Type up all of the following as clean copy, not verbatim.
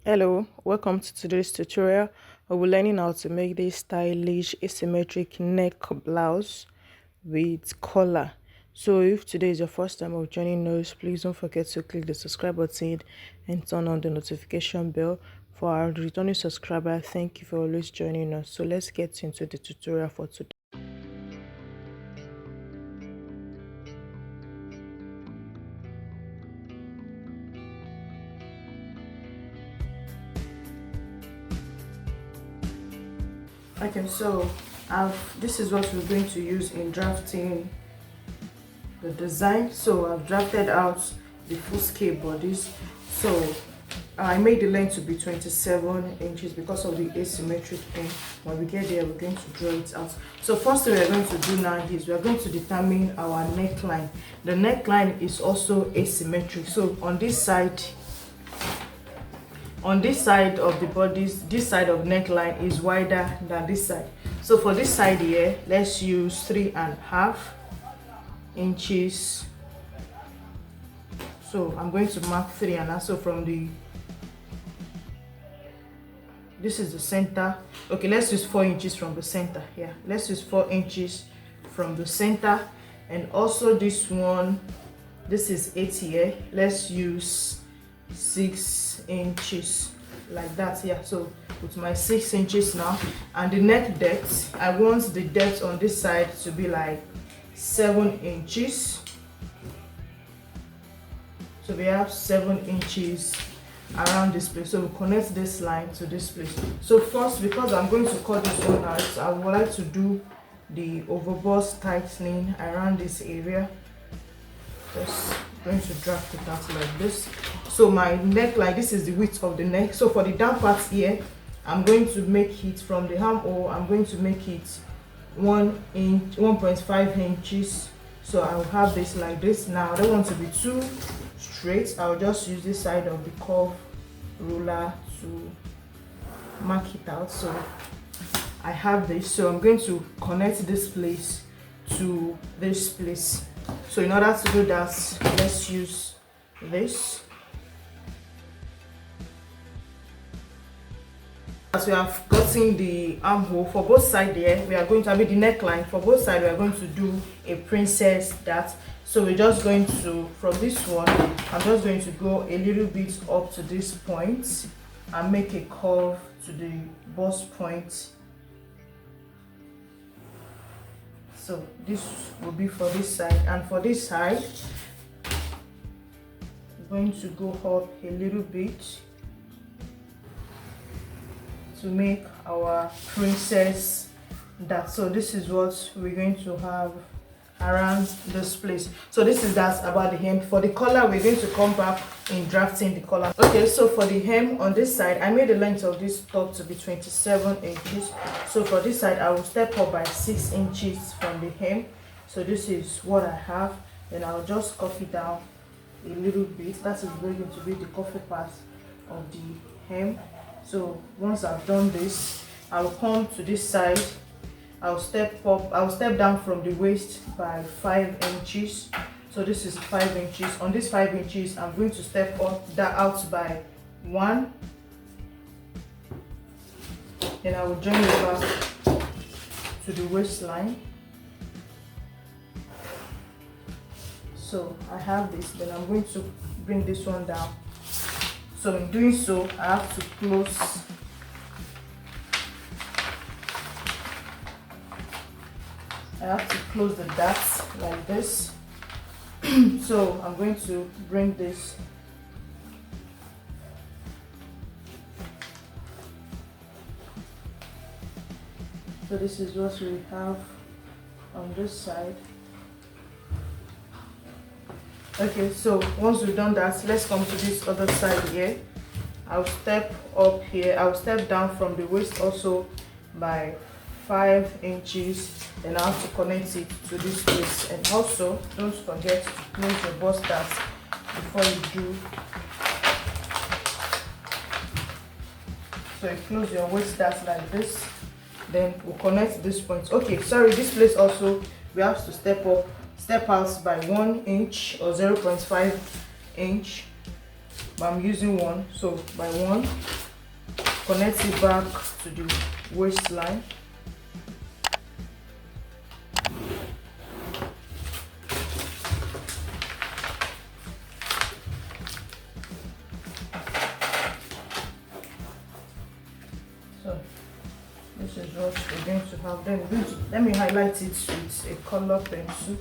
Hello, welcome to today's tutorial. We'll be learning how to make this stylish asymmetric neck blouse with collar. So if today is your first time of joining us, please don't forget to click the subscribe button and turn on the notification bell. For our returning subscriber, thank you for always joining us. So let's get into the tutorial for today. Okay, so this is what we're going to use in drafting the design. So I've drafted out the full scale bodies. So I made the length to be 27 inches because of the asymmetric thing. When we get there, we're going to draw it out. So first thing we're going to do now is we're going to determine our neckline. The neckline is also asymmetric. So on this side of the bodies, this side of neckline is wider than this side. So for this side here, let's use 3.5 inches. So I'm going to mark 3.5. So from this is the center. Okay, let's use 4 inches from the center. Yeah, let's use 4 inches from the center. And also this one, this is 8 here. Let's use 6 inches like that. Yeah, so with my 6 inches now. And the neck depth, I want the depth on this side to be like 7 inches. So we have 7 inches around this place. So we connect this line to this place. So first, because I'm going to cut this one out, I would like to do the overbust tightening around this area. Just going to draft it out like this. So my neckline, this is the width of the neck. So for the down part here, I'm going to make it from the armhole, I'm going to make it 1.5 inches. So I'll have this like this. Now I don't want to be too straight. I'll just use this side of the curve ruler to mark it out. So I have this. So I'm going to connect this place to this place. So in order to do that, let's use this. As we have gotten the armhole for both sides here, we are going to have the neckline. For both sides, we are going to do a princess dart. So we're just going to, from this one, I'm just going to go a little bit up to this point and make a curve to the bust point. So this will be for this side, and for this side, I'm going to go up a little bit to make our princess dart. So this is what we're going to have around this place. So this is that about the hem. For the collar, we're going to come back in drafting the collar. Okay, so for the hem on this side, I made the length of this top to be 27 inches. So for this side, I will step up by 6 inches from the hem. So this is what I have. Then I'll just copy down a little bit. That is going to be the coffee part of the hem. So once I've done this, I'll come to this side. I'll step down from the waist by 5 inches. So this is 5 inches. On this 5 inches, I'm going to step up that out by 1. Then I will join it back to the waistline. So I have this. Then I'm going to bring this one down. So in doing so, I have to close. I have to close the darts like this. So I'm going to bring this so this is what we have on this side. Okay, so once we've done that, let's come to this other side here. I'll step up here. I'll step down from the waist also by 5 inches. Then I have to connect it to this place. And also, don't forget to close your bust dart before you do. So you close your waist dart like this. Then we'll connect this point. Okay, sorry, this place also we have to step out by 1 inch or 0.5 inch. but I'm using one. So by one, connect it back to the waistline. So this is what we're going to have. Then let me highlight it with a color pencil.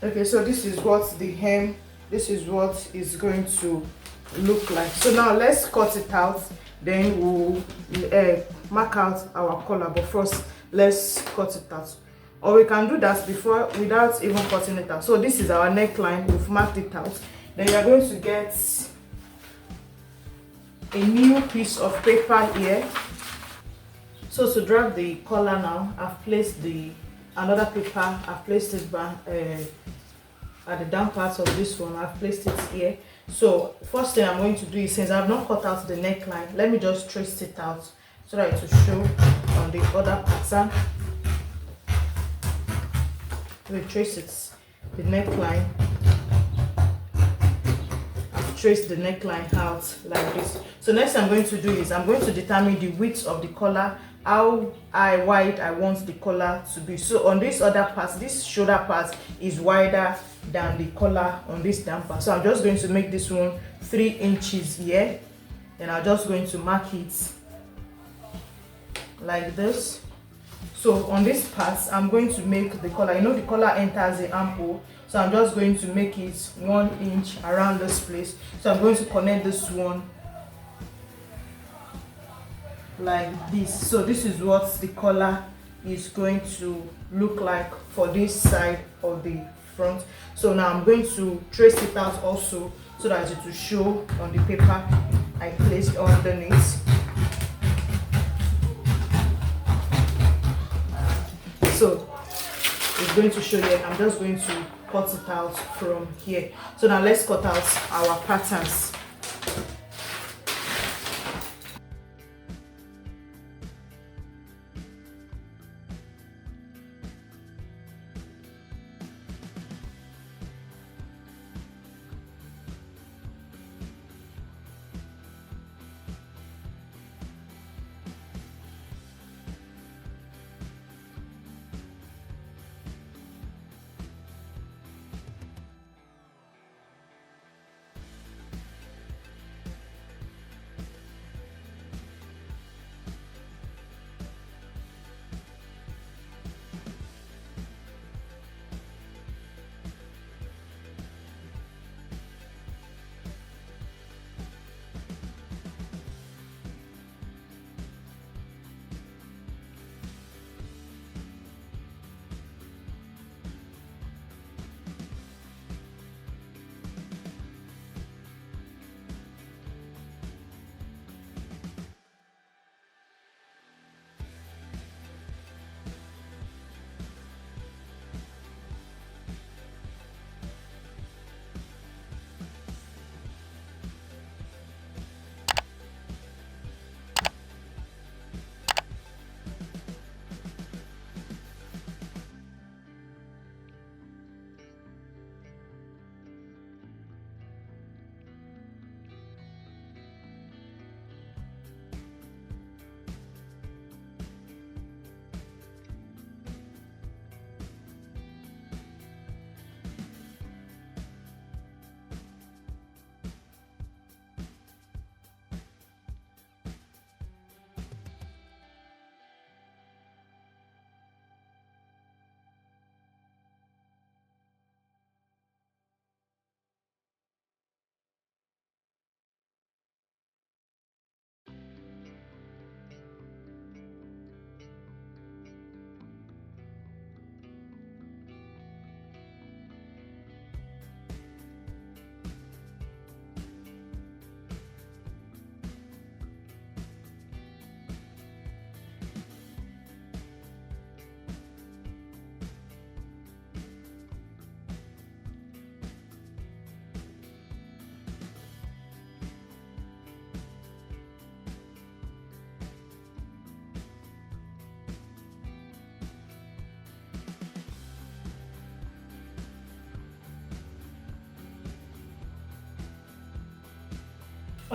Okay, so this is what the hem, this is what is going to look like. So now let's cut it out, then we'll mark out our collar. But first, let's cut it out. Or we can do that before without even cutting it out. So this is our neckline, we've marked it out. Then you are going to get a new piece of paper here. So to draft the collar now, I've placed another paper, I've placed it back at the down part of this one. I've placed it here. So first thing I'm going to do is, since I've not cut out the neckline, let me just trace it out so that it will show on the other pattern. We trace it, the neckline. I've traced the neckline out like this. So next I'm going to do is, I'm going to determine the width of the collar, how wide I want the collar to be. So on this other part, this shoulder part is wider than the collar on this down part. So I'm just going to make this one 3 inches here. Then I'm just going to mark it like this. So on this part, I'm going to make the collar, you know the collar enters the armhole. So I'm just going to make it 1 inch around this place. So I'm going to connect this one like this. So this is what the collar is going to look like for this side of the front. So now I'm going to trace it out also so that it will show on the paper I placed underneath. So it's going to show here. I'm just going to cut it out from here. So now let's cut out our patterns.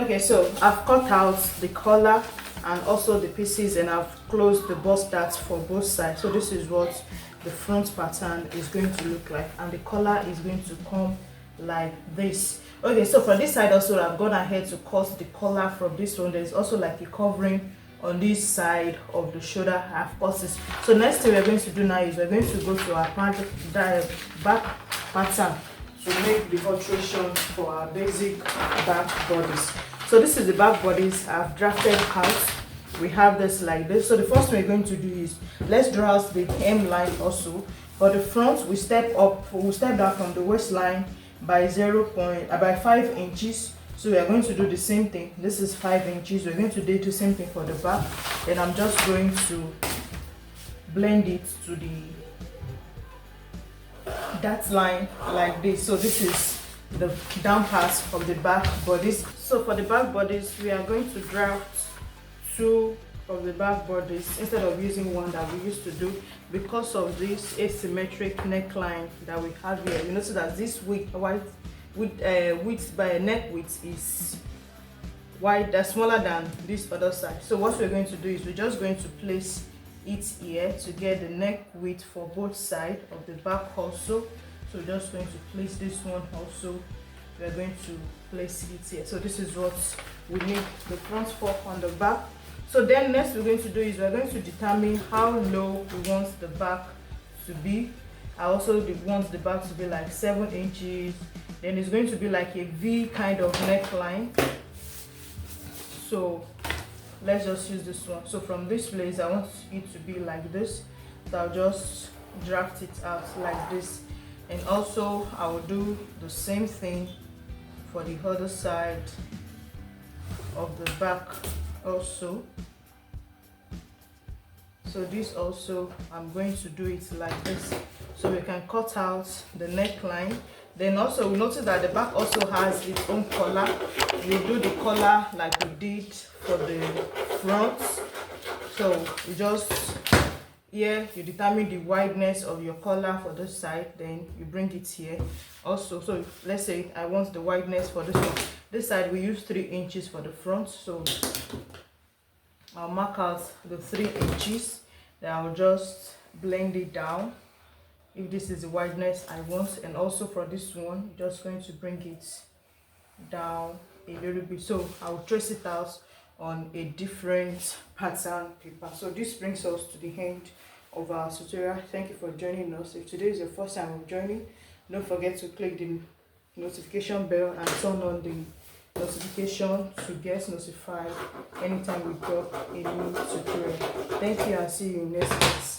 Okay, so I've cut out the collar and also the pieces, and I've closed the bust darts for both sides. So this is what the front pattern is going to look like, and the collar is going to come like this. Okay, so for this side also, I've gone ahead to cut the collar from this one. There's also like a covering on this side of the shoulder. I've cut this. So next thing we're going to do now is we're going to go to our back pattern to make the alteration for our basic back bodies. So this is the back bodies I've drafted out. We have this like this. So the first thing we're going to do is let's draw out the hemline also. For the front, we step down from the waistline by 5 inches. So we are going to do the same thing. This is 5 inches. We're going to do the same thing for the back. Then I'm just going to blend it to that line like this. So this is the down part of the back bodies. So for the back bodies, we are going to draft 2 of the back bodies instead of using one that we used to do, because of this asymmetric neckline that we have here. You notice that this width by neck width is wide, smaller than this other side. So what we're going to do is we're just going to place it here to get the neck width for both sides of the back also. So we're just going to place this one also. We're going to place it here. So this is what we need the front for on the back. So then next we're going to do is we're going to determine how low we want the back to be. I also want the back to be like 7 inches. Then it's going to be like a V kind of neckline. So let's just use this one. So from this place, I want it to be like this. So I'll just draft it out like this. And also I will do the same thing for the other side of the back also. So this also, I'm going to do it like this. So we can cut out the neckline. Then also we notice that the back also has its own collar. We do the collar like we did for the front. So you just, here you determine the wideness of your collar for this side, then you bring it here also. So let's say I want the wideness for this one. This side we use 3 inches for the front. So I'll mark out the 3 inches. Then I'll just blend it down if this is the wideness I want. And also for this one, just going to bring it down a little bit. So I'll trace it out on a different pattern paper. So this brings us to the end of our tutorial. Thank you for joining us. If today is your first time of joining, don't forget to click the notification bell and turn on the notification to get notified anytime we drop a new tutorial. Thank you and see you in next class.